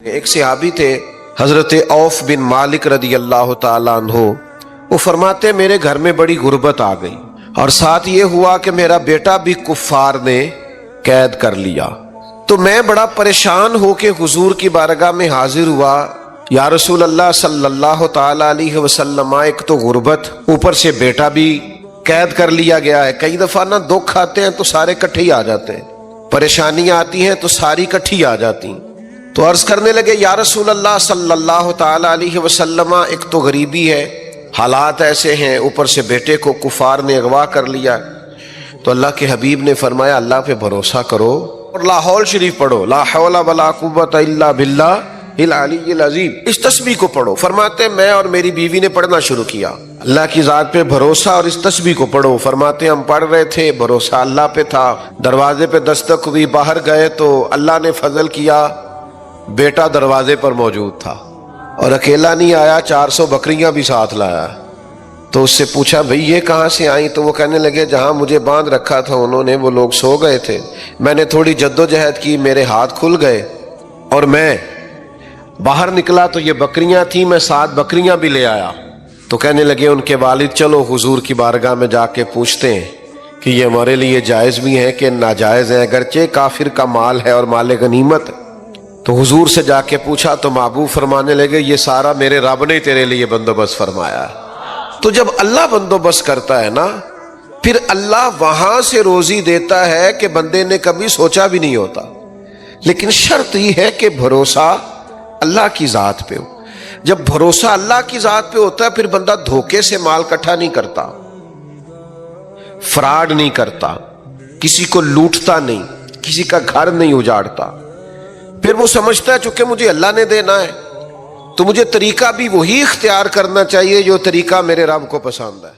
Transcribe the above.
ایک صحابی تھے حضرت عوف بن مالک رضی اللہ تعالیٰ عنہ، وہ فرماتے میرے گھر میں بڑی غربت آ گئی اور ساتھ یہ ہوا کہ میرا بیٹا بھی کفار نے قید کر لیا، تو میں بڑا پریشان ہو کے حضور کی بارگاہ میں حاضر ہوا۔ یا رسول اللہ صلی اللہ تعالیٰ علیہ وسلم، ایک تو غربت، اوپر سے بیٹا بھی قید کر لیا گیا ہے۔ کئی دفعہ نا دکھ آتے ہیں تو سارے کٹھے ہی آ جاتے ہیں، پریشانیاں آتی ہیں تو ساری کٹھی آ جاتی ہیں۔ تو عرض کرنے لگے یا رسول اللہ صلی اللہ تعالیٰ علیہ وسلم، ایک تو غریبی ہے، حالات ایسے ہیں، اوپر سے بیٹے کو کفار نے اغوا کر لیا۔ تو اللہ کے حبیب نے فرمایا اللہ پہ بھروسہ کرو اور لاحول شریف پڑھو، لا حول ولا قوت الا باللہ العلی العظیم، اس تسبیح کو پڑھو۔ فرماتے میں اور میری بیوی نے پڑھنا شروع کیا، اللہ کی ذات پہ بھروسہ اور اس تسبیح کو پڑھو۔ فرماتے ہم پڑھ رہے تھے، بھروسہ اللہ پہ تھا، دروازے پہ دستک ہوئی، باہر گئے تو اللہ نے فضل کیا، بیٹا دروازے پر موجود تھا اور اکیلا نہیں آیا، 400 بکریاں بھی ساتھ لایا۔ تو اس سے پوچھا بھئی یہ کہاں سے آئیں؟ تو وہ کہنے لگے جہاں مجھے باندھ رکھا تھا انہوں نے، وہ لوگ سو گئے تھے، میں نے تھوڑی جدوجہد کی، میرے ہاتھ کھل گئے اور میں باہر نکلا تو یہ بکریاں تھیں، میں 7 بکریاں بھی لے آیا۔ تو کہنے لگے ان کے والد چلو حضور کی بارگاہ میں جا کے پوچھتے ہیں کہ یہ ہمارے لیے جائز بھی ہیں کہ ناجائز ہیں، اگرچہ کافر کا مال ہے اور مال غنیمت۔ تو حضور سے جا کے پوچھا تو محبوب فرمانے لگے یہ سارا میرے رب نے تیرے لیے بندوبست فرمایا ہے۔ تو جب اللہ بندوبست کرتا ہے نا، پھر اللہ وہاں سے روزی دیتا ہے کہ بندے نے کبھی سوچا بھی نہیں ہوتا، لیکن شرط یہ ہے کہ بھروسہ اللہ کی ذات پہ ہو۔ جب بھروسہ اللہ کی ذات پہ ہوتا ہے پھر بندہ دھوکے سے مال کٹھا نہیں کرتا، فراڈ نہیں کرتا، کسی کو لوٹتا نہیں، کسی کا گھر نہیں اجاڑتا۔ پھر وہ سمجھتا ہے چونکہ مجھے اللہ نے دینا ہے تو مجھے طریقہ بھی وہی اختیار کرنا چاہیے جو طریقہ میرے رب کو پسند ہے۔